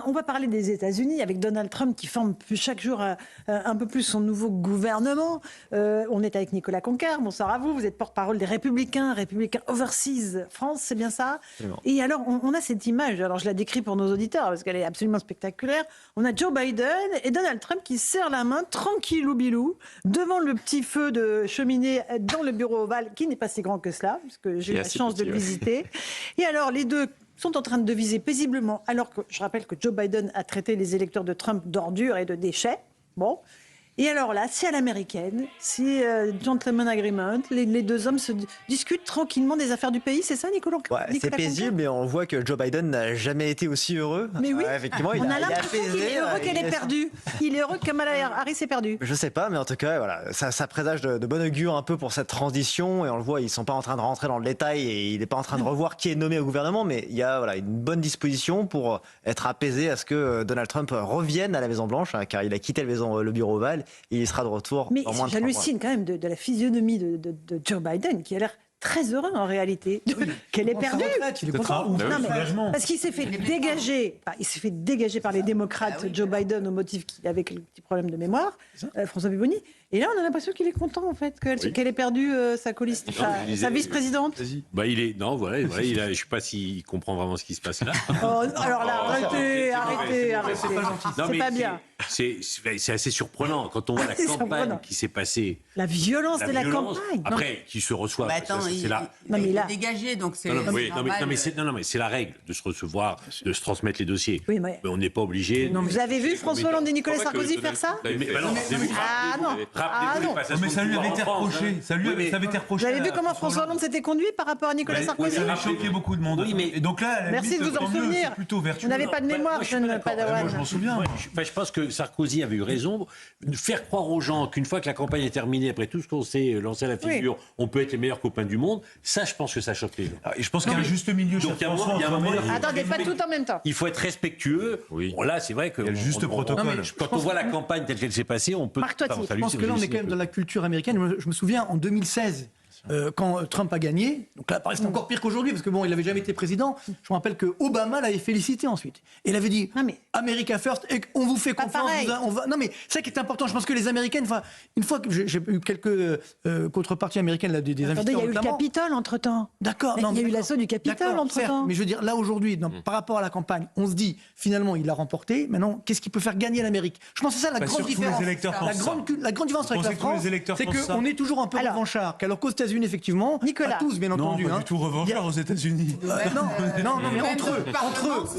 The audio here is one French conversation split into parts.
on va parler des États-Unis avec Donald Trump qui forme chaque jour un peu plus son nouveau gouvernement. On est avec Nicolas Conquer. Bonsoir à vous. Vous êtes porte-parole des Républicains Overseas France, c'est bien ça? Absolument. Et alors, on a cette image. Alors, je la décris pour nos auditeurs parce qu'elle est absolument spectaculaire. On a Joe Biden et Donald Trump qui serrent la main, tranquillou bilou, devant le petit feu de cheminée dans le bureau ovale, qui n'est pas si grand que cela, parce que j'ai eu la chance de le visiter. Et alors, les deux sont en train de deviser paisiblement, alors que je rappelle que Joe Biden a traité les électeurs de Trump d'ordures et de déchets. Bon. Et alors là, c'est à l'américaine, c'est gentleman agreement, les deux hommes se discutent tranquillement des affaires du pays, c'est ça, Nicolas? C'est paisible, mais on voit que Joe Biden n'a jamais été aussi heureux. Mais oui, effectivement, on a l'impression qu'il est heureux qu'elle ait perdu. Il est heureux que Kamala Harris ait perdu. Je sais pas, mais en tout cas, voilà, ça présage de bon augure un peu pour cette transition, et on le voit, ils sont pas en train de rentrer dans le détail, et il n'est pas en train de revoir qui est nommé au gouvernement, mais il y a une bonne disposition pour être apaisé à ce que Donald Trump revienne à la Maison-Blanche, car il a quitté le bureau ovale. Il sera de retour dans moins de 3 mois. Mais j'hallucine quand même de la physionomie de Joe Biden, qui a l'air très heureux en réalité, qu'elle est perdue. Parce qu'il s'est fait dégager. Il s'est fait dégager par les démocrates, Joe Biden, au motif qu'il avait quelques petits problèmes de mémoire, François Pupponi. Et là, on a l'impression qu'il est content en fait, qu'elle ait perdu sa vice-présidente. Je ne sais pas s'il comprend vraiment ce qui se passe là. Alors là, arrêtez. C'est pas bien. C'est assez surprenant quand on voit la campagne qui s'est passée. La violence de la campagne. Après, qui se reçoit. Il est dégagé, donc c'est normal. Mais c'est la règle de se recevoir, de se transmettre les dossiers. Oui, mais on n'est pas obligé. Vous avez vu François Hollande et Nicolas Sarkozy faire ça? Non. Mais ça lui avait été reproché. Vous avez vu comment François Hollande s'était conduit par rapport à Nicolas Sarkozy? Ça avait choqué beaucoup de monde. Et donc là, merci de vous en souvenir. Vous n'avez pas de mémoire, je ne pas d'avoir. Moi, je m'en souviens. Je pense que Sarkozy avait eu raison de faire croire aux gens qu'une fois que la campagne est terminée, après tout ce qu'on s'est lancé à la figure, on peut être les meilleurs copains du monde. Ça, je pense que ça choque les gens. Et je pense qu'il y a un juste milieu. Donc, attendez, pas tout en même temps. Il faut être respectueux. Bon, là, c'est vrai que. Il y a le juste protocole. Quand on voit la campagne telle qu'elle s'est passée, on peut. Je pense que là, on est quand même dans la culture américaine. Je me souviens, en 2016, quand Trump a gagné, donc là, c'est encore pire qu'aujourd'hui, parce que il n'avait jamais été président. Je me rappelle que Obama l'avait félicité ensuite. Et il avait dit America First, et on vous fait confiance. Non, mais c'est ça qui est important. Je pense que les Américaines, une fois que j'ai eu quelques contreparties américaines, là, des invités. Il y a eu le Capitole entre-temps. D'accord. Il y a eu l'assaut du Capitole entre-temps. Mais je veux dire, là, aujourd'hui, par rapport à la campagne, on se dit, finalement, il a remporté. Maintenant, qu'est-ce qu'il peut faire gagner l'Amérique? Je pense que c'est ça la grande différence. La grande différence avec la France, c'est qu'on est toujours un peu revanchard. Alors qu'aux États-Unis, effectivement, Nicolas. pas tous, bien entendu. Non, pas du tout revanchard aux États-Unis. Non, mais entre eux.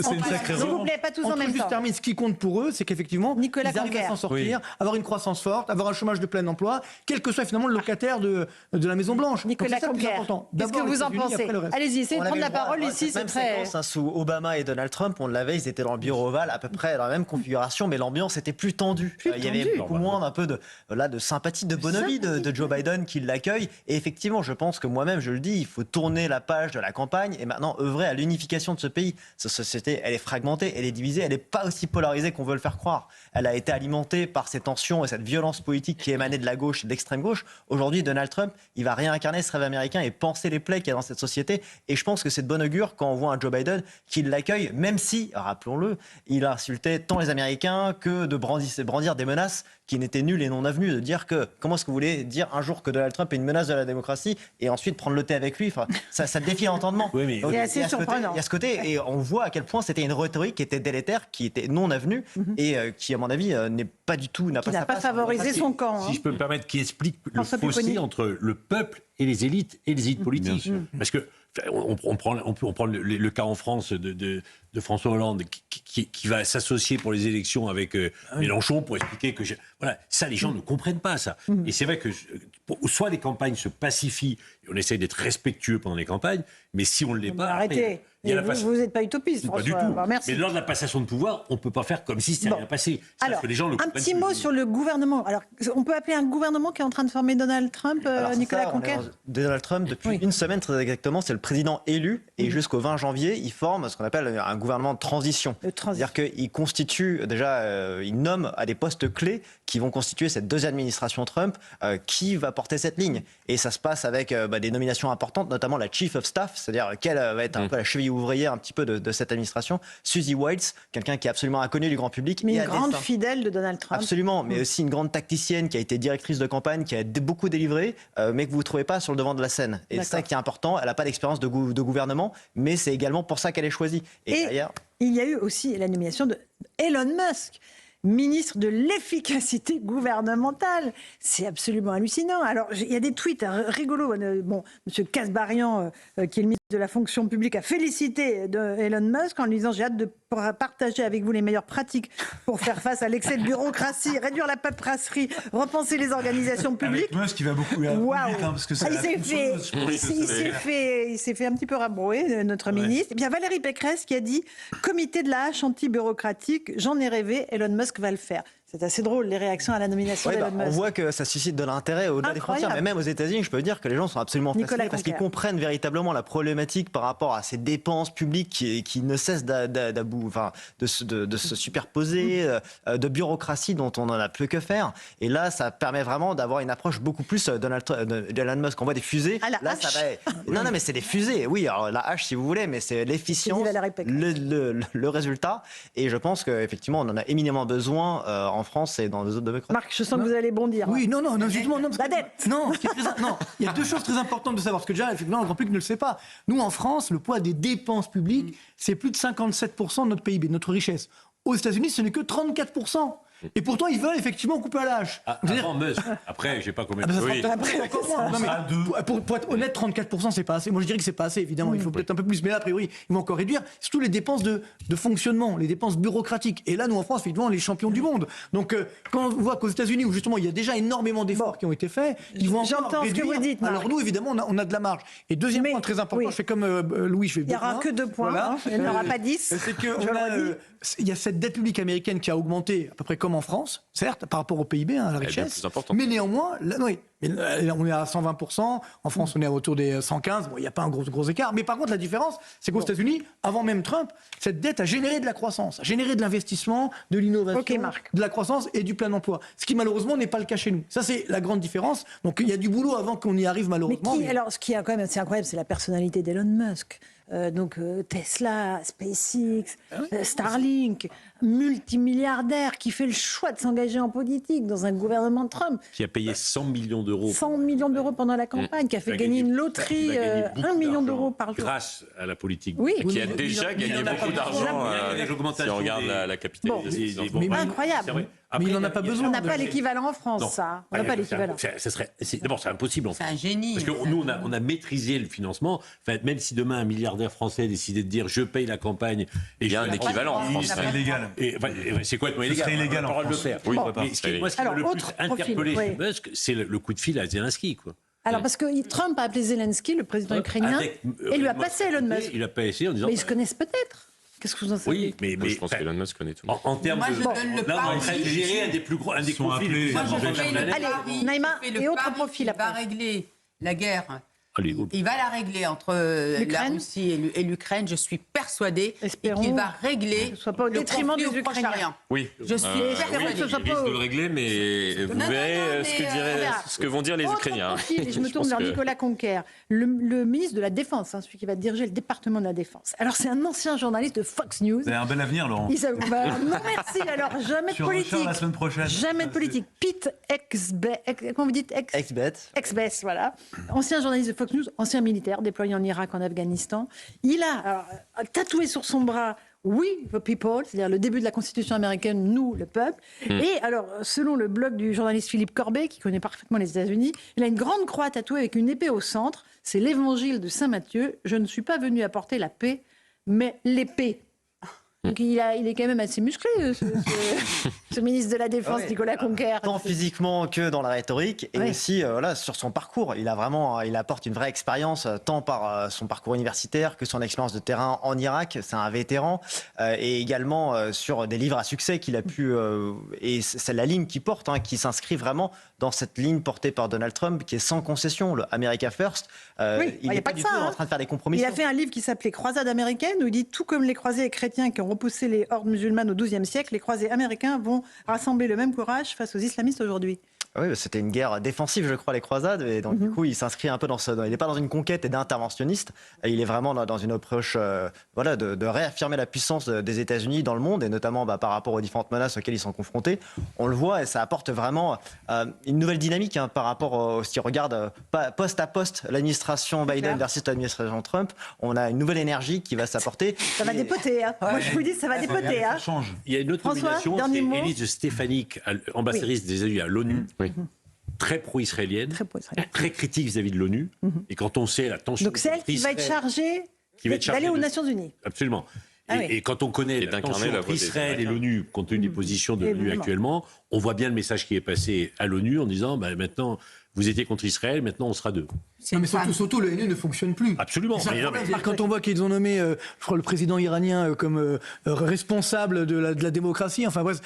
C'est une sacrée S'il vous plaît, pas tous en même temps. Ce qui compte pour eux, c'est qu'effectivement, ils arrivent à s'en sortir, avoir une croissance forte, avoir un chômage de plein emploi, quel que soit finalement le locataire de la Maison-Blanche. Nicolas Conquer, qu'est-ce que vous en pensez? Allez-y, essayez de prendre la parole ici, c'est très... Sous Obama et Donald Trump, on l'avait, ils étaient dans le bureau ovale à peu près dans la même configuration, mais l'ambiance était plus tendue. Il y avait beaucoup moins un peu de sympathie, de bonhomie de Joe Biden qui l'accueille. Et effectivement, je pense que moi-même, je le dis, il faut tourner la page de la campagne et maintenant œuvrer à l'unification de ce pays. Cette société, elle est fragmentée, elle est divisée, elle n'est pas aussi polarisée qu'on veut le faire croire. Elle a été alimentée par ces tensions et cette violence politique qui émanait de la gauche et de l'extrême gauche. Aujourd'hui, Donald Trump, il va réincarner ce rêve américain et penser les plaies qu'il y a dans cette société. Et je pense que c'est de bonne augure quand on voit un Joe Biden qui l'accueille, même si, rappelons-le, il a insulté tant les Américains que de brandir des menaces qui n'étaient nulles et non avenues, de dire que comment est-ce que vous voulez dire un jour que Donald Trump est une menace de la démocratie et ensuite prendre le thé avec lui, ça défie l'entendement. Oui, c'est assez surprenant. Il y a ce côté, et on voit à quel point c'était une rhétorique qui était délétère, qui était non avenue, et qui, à mon avis, n'a pas favorisé son camp. Si je peux me permettre, qui explique le fossé entre le peuple et les élites politiques. Parce que on prend le cas en France de François Hollande qui va s'associer pour les élections avec Mélenchon pour expliquer que... Voilà, ça, les gens ne comprennent pas ça. Et c'est vrai que soit les campagnes se pacifient, et on essaye d'être respectueux pendant les campagnes, mais si on ne l'est pas... Arrêtez. Vous n'êtes pas utopiste, François. Pas du tout. Merci. Mais lors de la passation de pouvoir, on ne peut pas faire comme si c'était rien passé. Alors, que les gens le un petit mot sur le gouvernement. Alors, on peut appeler un gouvernement qui est en train de former Donald Trump, Nicolas Conquer? Donald Trump, depuis une semaine très exactement, c'est le président élu, et jusqu'au 20 janvier, il forme ce qu'on appelle un gouvernement de transition. C'est-à-dire qu'il constitue, il nomme à des postes clés qui vont constituer cette deuxième administration Trump, qui va porter cette ligne. Et ça se passe avec des nominations importantes, notamment la Chief of Staff, c'est-à-dire quelle va être un peu la cheville ouvrier un petit peu de cette administration, Suzy Wiles, quelqu'un qui est absolument inconnu du grand public. Mais une grande fidèle de Donald Trump. Absolument, mais aussi une grande tacticienne qui a été directrice de campagne, qui a beaucoup délivré, mais que vous ne trouvez pas sur le devant de la scène. Et c'est ça qui est important. Elle n'a pas d'expérience de gouvernement, mais c'est également pour ça qu'elle est choisie. Et d'ailleurs, il y a eu aussi la nomination de Elon Musk, ministre de l'efficacité gouvernementale. C'est absolument hallucinant. Alors, il y a des tweets rigolos. Bon, M. Kasbarian, qui est le ministre de la fonction publique, a félicité Elon Musk en lui disant « J'ai hâte de partager avec vous les meilleures pratiques pour faire face à l'excès de bureaucratie, réduire la paperasserie, repenser les organisations publiques. » Avec Musk, il va beaucoup vite, parce que il s'est fait un petit peu rabrouer, notre ministre. Et bien Valérie Pécresse qui a dit « Comité de la hache anti-bureaucratique, j'en ai rêvé, Elon Musk va le faire ». C'est assez drôle, les réactions à la nomination d'Elon Musk. On voit que ça suscite de l'intérêt au-delà des frontières. Mais même aux États-Unis, je peux dire que les gens sont absolument fascinés parce qu'ils comprennent véritablement la problématique par rapport à ces dépenses publiques qui ne cessent de se superposer, de bureaucratie dont on n'en a plus que faire. Et là, ça permet vraiment d'avoir une approche beaucoup plus d'Elon Musk. On voit des fusées. Là, ça va... Non, mais c'est des fusées. Oui, alors la hache, si vous voulez, mais c'est l'efficience, le résultat. Et je pense qu'effectivement, on en a éminemment besoin en France et dans les autres démocraties. Marc, je sens que vous allez bondir. Oui, justement, non. La dette. Non, il y a deux choses très importantes de savoir, parce que déjà, effectivement, le grand public ne le sait pas. Nous, en France, le poids des dépenses publiques, c'est plus de 57% de notre PIB, de notre richesse. Aux États-Unis, ce n'est que 34%. Et pourtant, ils veulent effectivement couper à la hache. Avant Musk. Après, je sais pas combien de pour être honnête, 34%, c'est pas assez. Moi, je dirais que c'est pas assez, évidemment. Il faut peut-être un peu plus. Mais là, a priori, ils vont encore réduire. Surtout les dépenses de fonctionnement, les dépenses bureaucratiques. Et là, nous, en France, effectivement, les champions du monde. Donc, quand on voit qu'aux États-Unis, où justement, il y a déjà énormément d'efforts qui ont été faits, ils vont encore réduire. Ce que vous dites, alors, nous, évidemment, on a de la marge. Et deuxième point très important, je fais comme Louis, je fais bien. Il n'y aura que 2 points. Voilà. Il n'y en aura pas 10. C'est qu'il y a cette dette publique américaine qui a augmenté à peu près comme en France, certes, par rapport au PIB, à la richesse. Mais néanmoins, on est à 120%. En France, on est autour des 115. Bon, il n'y a pas un gros écart. Mais par contre, la différence, c'est qu'aux États-Unis, avant même Trump, cette dette a généré de la croissance, a généré de l'investissement, de l'innovation, de la croissance et du plein emploi. Ce qui, malheureusement, n'est pas le cas chez nous. Ça, c'est la grande différence. Donc, il y a du boulot avant qu'on y arrive, malheureusement. Alors, ce qui est quand même assez incroyable, c'est la personnalité d'Elon Musk. Tesla, SpaceX, Starlink, multimilliardaire qui fait le choix de s'engager en politique dans un gouvernement de Trump. Qui a payé 100 millions d'euros. 100 millions d'euros pendant la campagne, qui a fait gagner une loterie, 1 million d'euros par jour. Grâce à la politique. Oui. Qui a déjà gagné beaucoup d'argent si on regarde la capitalisation. Mais incroyable. Après, mais il n'en a pas besoin. On n'a pas l'équivalent en France, ça. On n'a pas l'équivalent. D'abord, c'est impossible. C'est un génie. Parce que nous, on a maîtrisé le financement. Enfin, même si demain, un milliardaire français décidait de dire je paye la campagne. Et il y a un équivalent en France. C'est illégal. C'est complètement illégal. C'est illégal en France. Oui, moi, ce qui m'a le plus interpellé chez Musk, c'est le coup de fil à Zelensky, quoi. Alors, parce que Trump a appelé Zelensky, le président ukrainien, et lui a passé Elon Musk. Il a passé en disant. Mais ils se connaissent peut-être. Qu'est-ce que vous en savez? Oui, mais je pense qu'Elon Musk connaît tout. En termes de. Là, on est en train de gérer un des plus gros, un des conflits. Allez, Naïma, et autre profil après. Il va régler la guerre. Il va la régler entre la Russie et l'Ukraine, je suis persuadée. Espérons qu'il va régler ce soit pas au détriment des Ukrainiens. Oui. Je suis persuadée. Il risque de le régler, mais vous verrez ce que vont dire les Ukrainiens. Je me tourne vers Nicolas Conquer, le ministre de la Défense, celui qui va diriger le département de la Défense. Alors, c'est un ancien journaliste de Fox News. Vous avez un bel avenir, Laurent. Non, merci. Alors, jamais de politique. La semaine prochaine. Jamais de politique. Pete comment vous dites Exbeth, voilà. Ancien journaliste de Fox News, ancien militaire déployé en Irak, en Afghanistan. Il a tatoué sur son bras We the People, c'est-à-dire le début de la Constitution américaine, nous, le peuple. Et alors, selon le blog du journaliste Philippe Corbet, qui connaît parfaitement les États-Unis, il a une grande croix tatouée avec une épée au centre. C'est l'évangile de Saint Matthieu. Je ne suis pas venu apporter la paix, mais l'épée. Donc il est quand même assez musclé, ce ministre de la Défense, Nicolas Conquer. Tant physiquement que dans la rhétorique, et aussi sur son parcours. Il apporte une vraie expérience, tant par son parcours universitaire que son expérience de terrain en Irak. C'est un vétéran, et également sur des livres à succès qu'il a pu... et c'est la ligne qu'il porte, qui s'inscrit vraiment dans cette ligne portée par Donald Trump, qui est sans concession, le America First. Il n'est pas du tout en train de faire des compromis. Il a fait un livre qui s'appelait Croisade américaine, où il dit tout comme les croisés chrétiens qui ont repoussé les hordes musulmanes au XIIe siècle, les croisés américains vont rassembler le même courage face aux islamistes aujourd'hui. Oui, c'était une guerre défensive, je crois, les croisades. Et donc, du coup, il s'inscrit un peu dans ce. Il n'est pas dans une conquête et d'interventionniste. Il est vraiment dans une approche de réaffirmer la puissance des États-Unis dans le monde, et notamment par rapport aux différentes menaces auxquelles ils sont confrontés. On le voit, et ça apporte vraiment une nouvelle dynamique par rapport si on regarde poste à poste l'administration Biden versus l'administration Trump. On a une nouvelle énergie qui va s'apporter. Ça va dépoter. Hein. Moi, je vous dis, ça va dépoter. Ça change. Il y a une autre nomination, c'est Élise Stefanik, ambassadrice des États-Unis à l'ONU. Très pro-israélienne, très critique vis-à-vis de l'ONU. Et quand on sait la tension... Donc c'est elle qui va être chargée d'aller aux Nations Unies. Absolument. Et quand on connaît la tension entre Israël et l'ONU, compte tenu des positions de l'ONU actuellement, on voit bien le message qui est passé à l'ONU en disant maintenant, vous étiez contre Israël, maintenant on sera deux. Non, mais surtout, l'ONU ne fonctionne plus. Absolument. Quand on voit qu'ils ont nommé je crois, le président iranien comme responsable de la démocratie, enfin bref.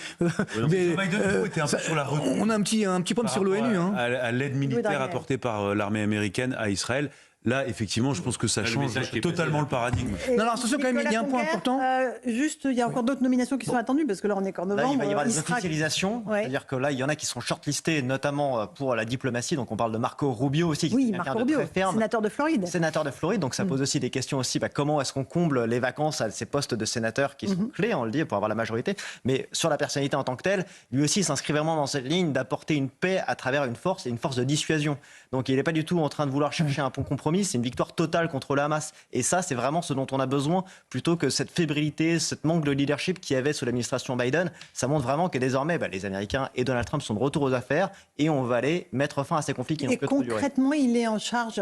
Biden était un peu sur la retenue. On a un petit problème sur l'ONU. À l'aide militaire apportée par l'armée américaine à Israël. Là, effectivement, je pense que ça change totalement le paradigme. Non, alors attention quand même, il y a un point important. Juste, il y a encore d'autres nominations qui sont attendues, parce que là, on est qu'en novembre. Là, il va y avoir des officialisations. C'est-à-dire que là, il y en a qui sont shortlistés, notamment pour la diplomatie. Donc, on parle de Marco Rubio aussi. Oui, Marco Rubio, sénateur de Floride. Sénateur de Floride. Donc, ça pose aussi des questions aussi. Comment est-ce qu'on comble les vacances à ces postes de sénateurs qui sont clés, on le dit, pour avoir la majorité. Mais sur la personnalité en tant que telle, lui aussi s'inscrit vraiment dans cette ligne d'apporter une paix à travers une force de dissuasion. Donc, il n'est pas du tout en train de vouloir chercher un bon compromis. C'est une victoire totale contre le Hamas. Et ça, c'est vraiment ce dont on a besoin, plutôt que cette fébrilité, ce manque de leadership qu'il y avait sous l'administration Biden. Ça montre vraiment que désormais, les Américains et Donald Trump sont de retour aux affaires, et on va aller mettre fin à ces conflits qui n'ont plus trop duré. Et concrètement, il est en charge,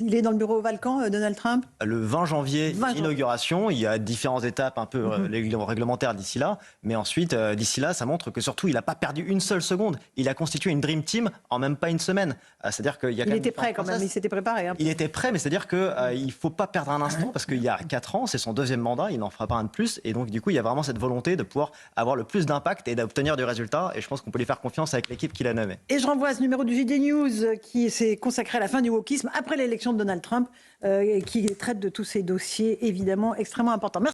il est dans le bureau ovale quand, Donald Trump ? Le 20 janvier, inauguration. Il y a différentes étapes un peu réglementaires d'ici là. Mais ensuite, d'ici là, ça montre que surtout, il n'a pas perdu une seule seconde. Il a constitué une Dream Team en même pas une semaine. C'est-à-dire qu'il y a il était prêt quand même, il s'était préparé. Il était prêt, mais c'est-à-dire qu'il ne faut pas perdre un instant, parce qu'il y a 4 ans, c'est son deuxième mandat, il n'en fera pas un de plus. Et donc, du coup, il y a vraiment cette volonté de pouvoir avoir le plus d'impact et d'obtenir du résultat. Et je pense qu'on peut lui faire confiance avec l'équipe qu'il a nommée. Et je renvoie à ce numéro du JD News qui s'est consacré à la fin du wokisme après l'élection de Donald Trump, qui traite de tous ces dossiers évidemment extrêmement importants. Merci.